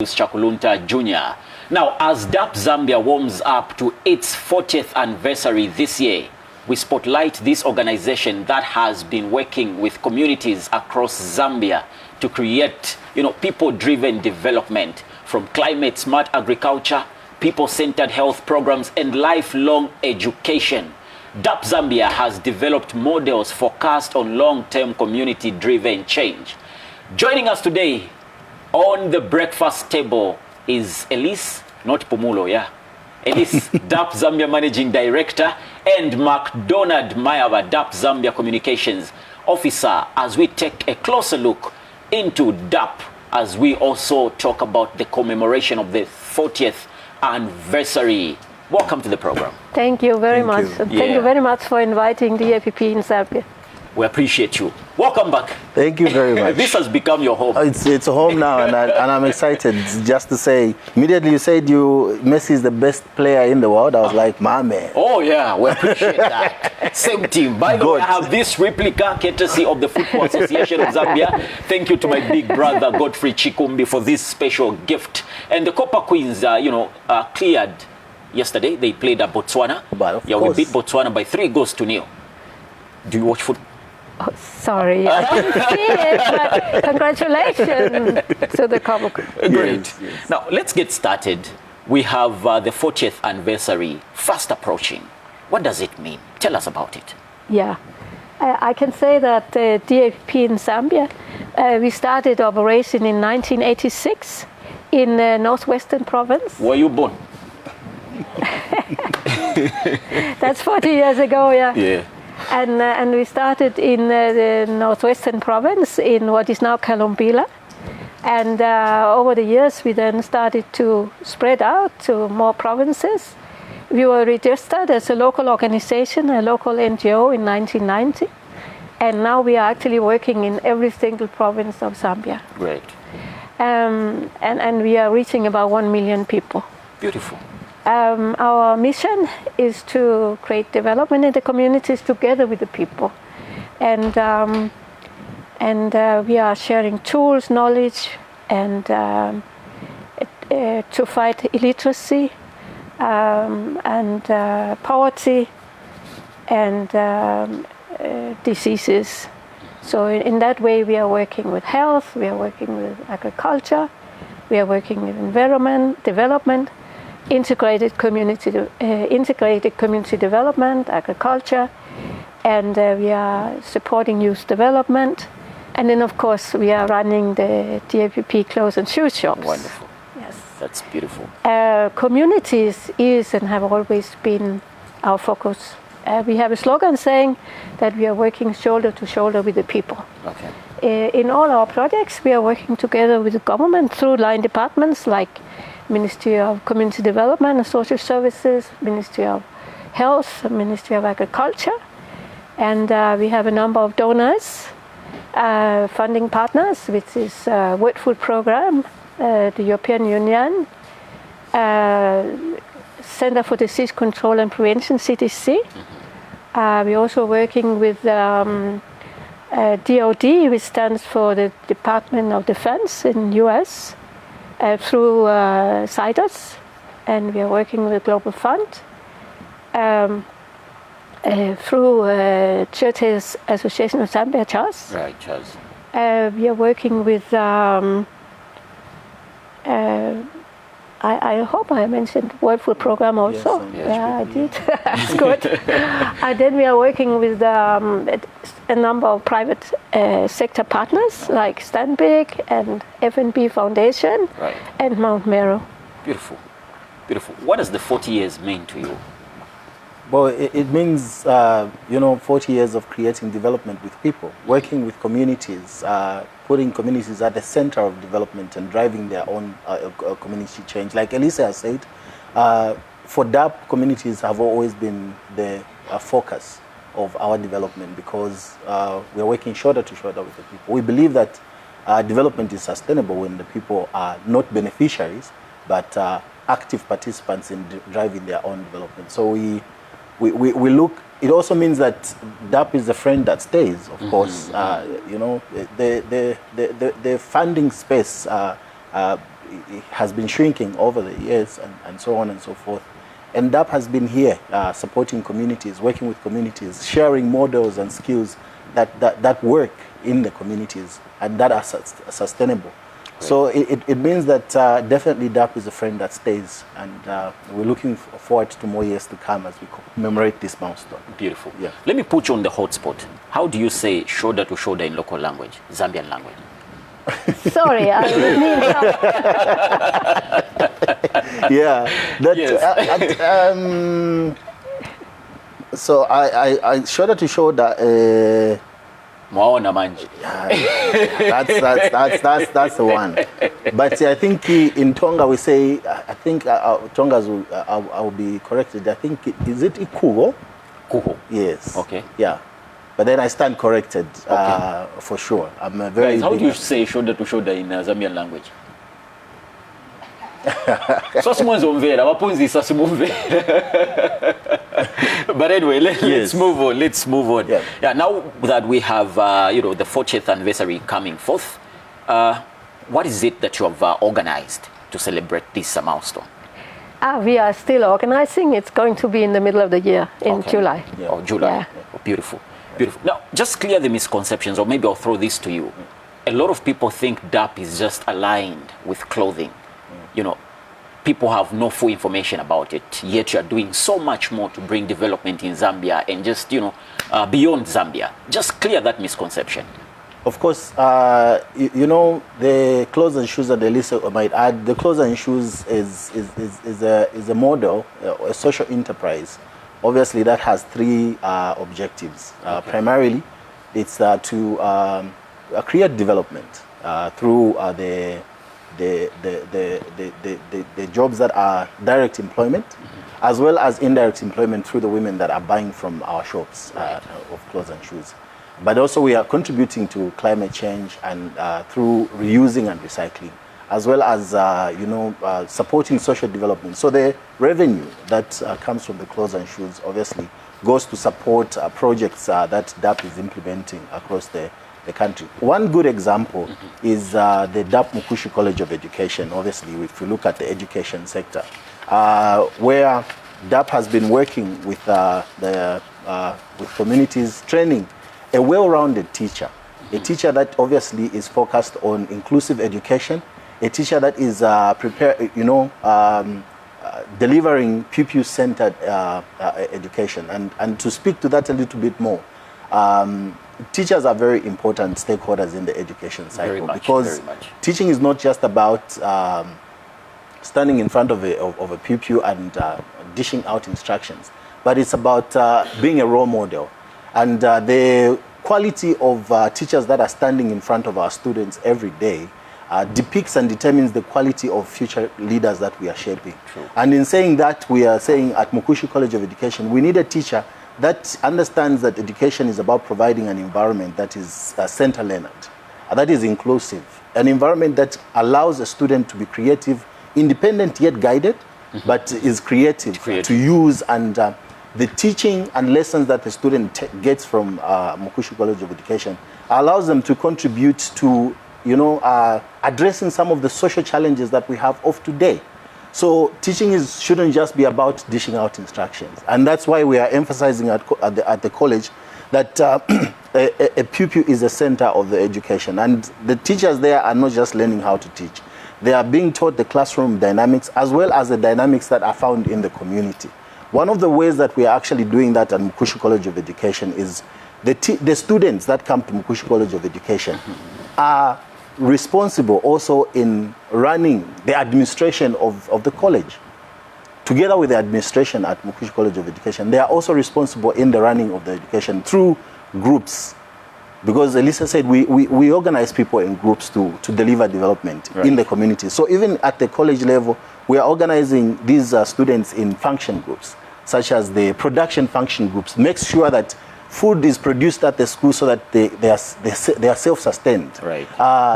Chakulunta Jr. Now, as DAPP Zambia warms up to its 40th anniversary this year, we spotlight this organization that has been working with communities across Zambia to create, people-driven development, from climate-smart agriculture, people-centered health programs, and lifelong education. DAPP Zambia has developed models focused on long-term community-driven change. Joining us today on the breakfast table is Elise, not Pumulo, yeah. Elise, DAPP Zambia Managing Director, and MacDonald Mayaba, DAPP Zambia Communications Officer, as we take a closer look into DAPP, as we also talk about the commemoration of the 40th anniversary. Welcome to the program. Thank you very much. Thank you very much for inviting the DAPP in Zambia. We appreciate you. Welcome back. Thank you very much. This has become your home. It's a home now, and I'm excited. Just to say, immediately you said Messi is the best player in the world. I was like, my man. Oh yeah, we appreciate that. Same team. By the way, I have this replica courtesy of the Football Association of Zambia. Thank you to my big brother Godfrey Chikumbi for this special gift. And the Copper Queens, cleared yesterday. They played at Botswana. We beat Botswana by 3-0. Do you watch football? Oh, sorry, I didn't see it, but congratulations to the Copper Queens. Great. Yes. Now, let's get started. We have the 40th anniversary fast approaching. What does it mean? Tell us about it. Yeah, I can say that the DAPP in Zambia, we started operation in 1986 in Northwestern Province. Were you born? That's 40 years ago, yeah. Yeah. And we started in the Northwestern Province in what is now Kalumbila. And over the years, we then started to spread out to more provinces. We were registered as a local organization, a local NGO in 1990. And now we are actually working in every single province of Zambia. Great. And we are reaching about 1 million people. Beautiful. Our mission is to create development in the communities together with the people. And we are sharing tools, knowledge, and to fight illiteracy and poverty and diseases. So in that way, we are working with health, we are working with agriculture, we are working with environment, development, integrated community development, agriculture, and we are supporting youth development. And then, of course, we are running the DAPP clothes and shoe shops. Wonderful. Yes. That's beautiful. Communities is and have always been our focus. We have a slogan saying that we are working shoulder to shoulder with the people. Okay. In all our projects, we are working together with the government through line departments like Ministry of Community Development and Social Services, Ministry of Health, Ministry of Agriculture. And we have a number of donors, funding partners, which is World Food Program, the European Union, Center for Disease Control and Prevention, CDC. We're also working with DOD, which stands for the Department of Defense in US. Through CITES, and we are working with the Global Fund. Through Churches Association of Zambia, CHAS. Right, CHAS. We are working with, I hope I mentioned World Food Program also. Yes, I did. That's good. And then we are working with a number of private sector partners like Stanbic and FNB Foundation and Mount Meru. Beautiful. Beautiful. What does the 40 years mean to you? Well, it means, 40 years of creating development with people, working with communities, putting communities at the center of development and driving their own community change. Like Elise has said, for DAPP, communities have always been the focus of our development because we are working shoulder to shoulder with the people. We believe that development is sustainable when the people are not beneficiaries, but active participants in driving their own development. So we look It also means that DAPP is a friend that stays, of course. You know, the funding space it has been shrinking over the years, and so on and so forth. And DAPP has been here supporting communities, working with communities, sharing models and skills that work in the communities and that are sustainable. Great. So it means that definitely DAPP is a friend that stays, and we're looking forward to more years to come as we commemorate this milestone. Beautiful. Yeah. Let me put you on the hotspot. How do you say shoulder to shoulder in local language, Zambian language? Sorry, I mean yeah. That, yes. So I shoulder to shoulder. Mwaona manje. That's the one. But I think in Tonga we say, I think Tonga's I will be corrected. I think is it Ikugo? Kuho. Yes. Okay. Yeah. But then I stand corrected for sure. I'm a very. Guys, how do you say shoulder to shoulder in Zambian language? But anyway, let's move on. Let's move on. Yeah. Now that we have the 40th anniversary coming forth, what is it that you have organized to celebrate this milestone? We are still organizing. It's going to be in the middle of the year, in July. Yeah. Oh, July. Yeah. Oh, beautiful. Beautiful. Now, just clear the misconceptions, or maybe I'll throw this to you. A lot of people think DAPP is just aligned with clothing. You know, people have no full information about it, yet you are doing so much more to bring development in Zambia and just, beyond Zambia. Just clear that misconception. Of course, the clothes and shoes that Elise might add, the clothes and shoes is a model, a social enterprise. Obviously, that has three objectives. Primarily, it's to create development through the jobs that are direct employment, as well as indirect employment through the women that are buying from our shops of clothes and shoes. But also we are contributing to climate change and through reusing and recycling, as well as supporting social development. So the revenue that comes from the clothes and shoes obviously goes to support projects that DAPP is implementing across the country. One good example is the DAPP Mukushi College of Education. Obviously, if you look at the education sector, where DAPP has been working with with communities, training a well-rounded teacher, a teacher that obviously is focused on inclusive education, a teacher that is delivering pupil-centered education. And to speak to that a little bit more, teachers are very important stakeholders in the education cycle, because teaching is not just about standing in front of a pupil and dishing out instructions, but it's about being a role model. And the quality of teachers that are standing in front of our students every day depicts and determines the quality of future leaders that we are shaping. True. And in saying that, we are saying at Mukushi College of Education, we need a teacher that understands that education is about providing an environment that is center-learned, that is inclusive, an environment that allows a student to be creative, independent yet guided, but is creative to use, and the teaching and lessons that the student gets from Mukushi College of Education allows them to contribute to addressing some of the social challenges that we have of today. So teaching shouldn't just be about dishing out instructions. And that's why we are emphasizing at the college that a pupil is the center of the education. And the teachers there are not just learning how to teach. They are being taught the classroom dynamics as well as the dynamics that are found in the community. One of the ways that we are actually doing that at Mukushi College of Education is the students that come to Mukushi College of Education are responsible also in running the administration of the college. Together with the administration at Mukushi College of Education, they are also responsible in the running of the education through groups. Because Elisa said we organize people in groups to deliver development in the community. So even at the college level, we are organizing these students in function groups, such as the production function groups. Make sure that food is produced at the school so that they are self-sustained. Right.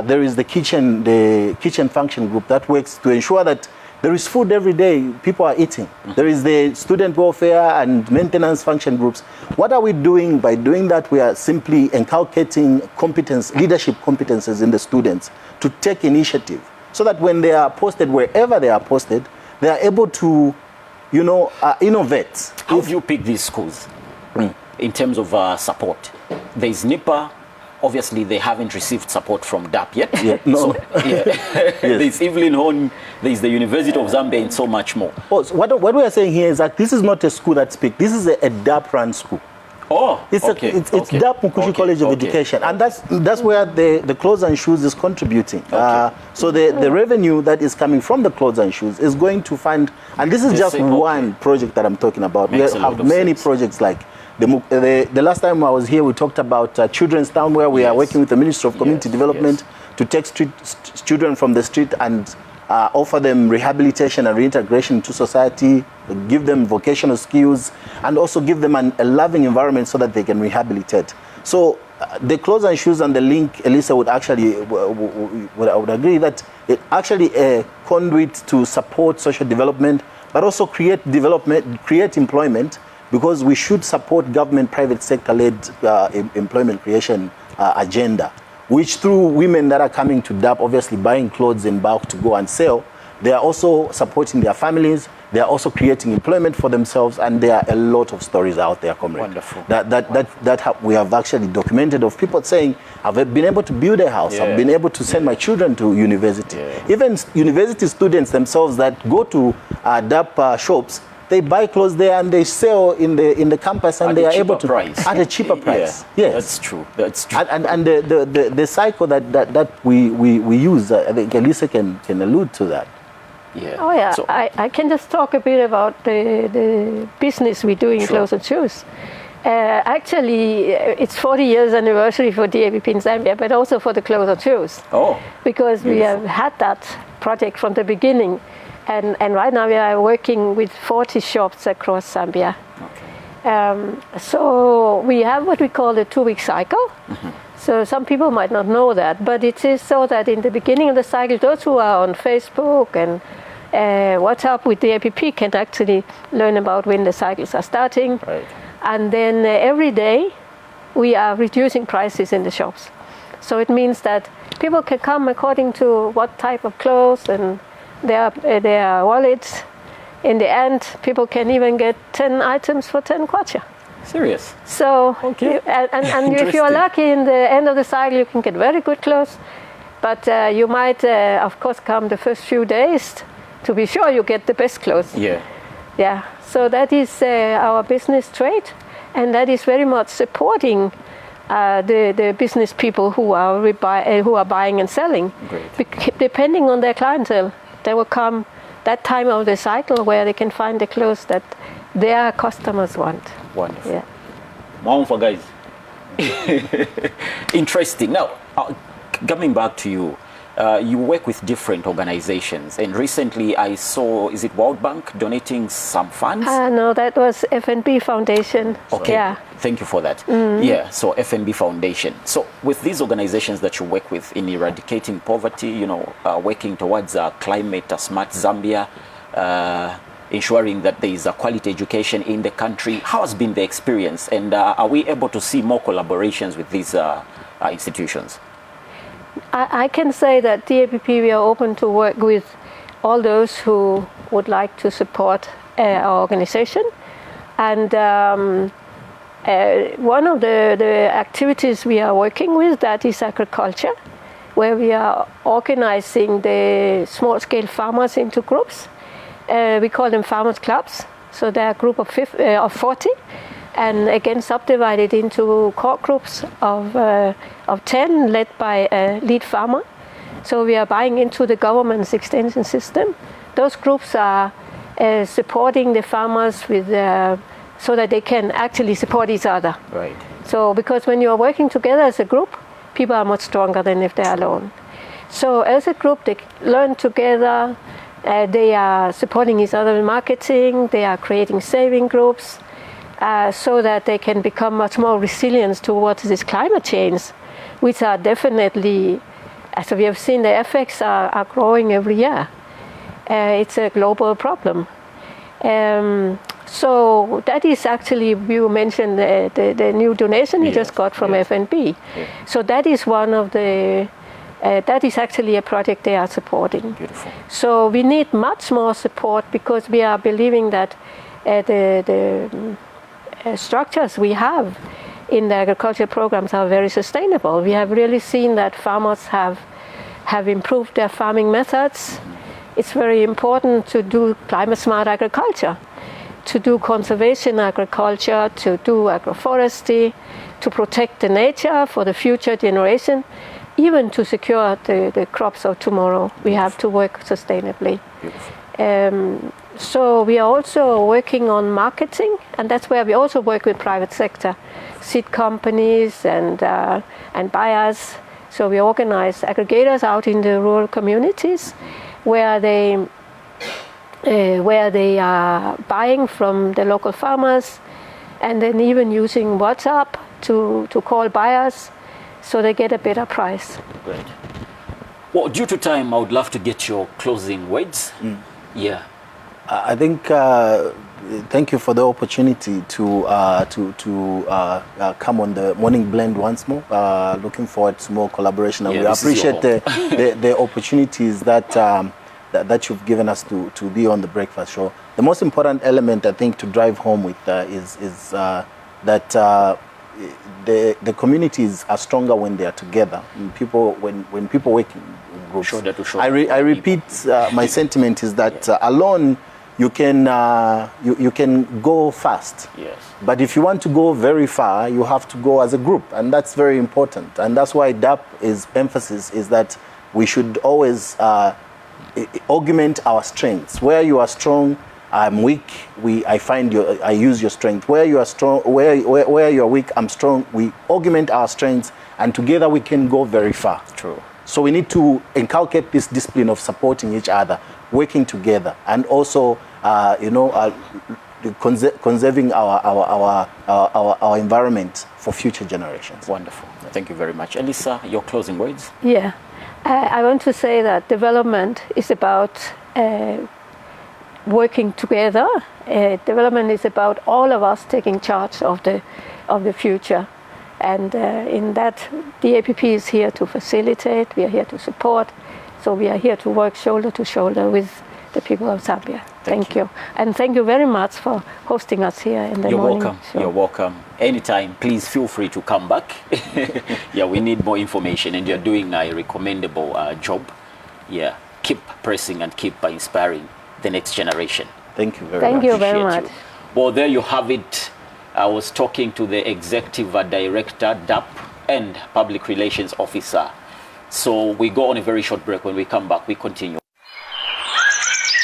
There is the kitchen function group that works to ensure that there is food every day, people are eating. There is the student welfare and maintenance function groups. What are we doing? By doing that, we are simply inculcating leadership competences in the students to take initiative, so that when they are posted, wherever they are posted, they are able to, innovate. How do you pick these schools in terms of support? There's NIPA. Obviously, they haven't received support from DAPP yet. Yeah, no. Yes. There's Evelyn Horn, there's the University of Zambia, and so much more. Oh, so what we are saying here is that this is not a school that speaks. This is a DAPP-run school. Oh, it's DAPP Mukushi College of Education, and that's where the clothes and shoes is contributing. So the revenue that is coming from the clothes and shoes is going to fund, and this is just one project that I'm talking about. Makes we have many projects like the last time I was here, we talked about Children's Town, where we are working with the Ministry of Community Development to take children from the street and offer them rehabilitation and reintegration into society, give them vocational skills, and also give them a loving environment so that they can rehabilitate. So the clothes and shoes and the link, Elise would actually, I would agree that it actually a conduit to support social development, but also create employment, because we should support government private sector-led employment creation agenda, which through women that are coming to DAPP, obviously buying clothes in bulk to go and sell, they are also supporting their families, they are also creating employment for themselves, and there are a lot of stories out there, comrade. Wonderful. That we have actually documented of people saying, I've been able to build a house, I've been able to send my children to university. Even university students themselves that go to DAPP shops, they buy clothes there and they sell in the campus, and at they are able to price. At a cheaper price. Yes, that's true. That's true. And the cycle that we use, I think Elise can allude to that. Yeah. Oh yeah, So, I can just talk a bit about the business we do in clothes and shoes. Actually, it's 40 years anniversary for DAPP in Zambia, but also for the clothes and shoes. Oh, because we have had that project from the beginning. And right now we are working with 40 shops across Zambia. So we have what we call a 2-week cycle. So some people might not know that, but it is so that in the beginning of the cycle, those who are on Facebook and WhatsApp with DAPP can actually learn about when the cycles are starting. Right. And then every day we are reducing prices in the shops. So it means that people can come according to what type of clothes and their wallets. In the end, people can even get 10 items for 10 kwacha. Serious? So, and if you are lucky, in the end of the cycle, you can get very good clothes. But you might, of course, come the first few days to be sure you get the best clothes. Yeah. So that is our business trade, and that is very much supporting the business people who are buying and selling. Depending on their clientele, they will come that time of the cycle where they can find the clothes that their customers want. Wonderful. Yeah. Wonderful, guys. Interesting. Now, coming back to you, you work with different organizations, and recently I saw, is it World Bank donating some funds? No, that was FNB Foundation. Okay. Yeah. Thank you for that. Yeah, so FNB Foundation. So with these organizations that you work with in eradicating poverty, working towards a climate smart Zambia, ensuring that there is a quality education in the country, how has been the experience, and are we able to see more collaborations with these institutions? I can say that DAPP, we are open to work with all those who would like to support our organization. And one of the activities we are working with, that is agriculture, where we are organizing the small-scale farmers into groups. We call them farmers clubs. So they're a group of 40, and again subdivided into core groups of 10, led by a lead farmer. So we are buying into the government's extension system. Those groups are supporting the farmers with so that they can actually support each other. Right. So because when you are working together as a group, people are much stronger than if they're alone. So as a group, they learn together. They are supporting each other in marketing. They are creating saving groups so that they can become much more resilient towards this climate change, which are definitely, as we have seen, the effects are growing every year. It's a global problem. So that is actually, you mentioned the new donation you just got from FNB. So that is one of the That is actually a project they are supporting. Beautiful. So we need much more support because we are believing that the structures we have in the agricultural programs are very sustainable. We have really seen that farmers have improved their farming methods. It's very important to do climate smart agriculture, to do conservation agriculture, to do agroforestry, to protect the nature for the future generation, even to secure the crops of tomorrow. We have to work sustainably. So we are also working on marketing, and that's where we also work with private sector, seed companies and buyers. So we organize aggregators out in the rural communities where they are buying from the local farmers, and then even using WhatsApp to call buyers so they get a better price. Great. Well, due to time, I would love to get your closing words. Yeah. I think thank you for the opportunity to come on the Morning Blend once more. Looking forward to more collaboration, and we appreciate the opportunities that you've given us to be on the breakfast show. The most important element, I think, to drive home with is that the communities are stronger when they are together. When people work in groups. Shoulder to shoulder. I repeat, my sentiment is that alone you can go fast. Yes. But if you want to go very far, you have to go as a group, and that's very important. And that's why DAPP's emphasis is that we should always augment our strengths. Where you are strong, I'm weak. I use your strength. Where you are strong, where you are weak, I'm strong. We augment our strengths, and together we can go very far. True. So we need to inculcate this discipline of supporting each other, working together, and also, conserving our environment for future generations. Wonderful. Thank you very much. Elisa, your closing words? Yeah. I want to say that development is about working together. Development is about all of us taking charge of the future. And in that, DAPP is here to facilitate, we are here to support, so we are here to work shoulder to shoulder with the people of Zambia. Thank you. And thank you very much for hosting us here in the morning show. You're welcome. Anytime, please feel free to come back. Yeah, we need more information, and you're doing a recommendable job. Yeah, keep pressing and keep inspiring the next generation. Thank you very much. Thank you very much. Well, there you have it. I was talking to the Executive Director, DAPP, and Public Relations Officer. So we go on a very short break. When we come back, we continue.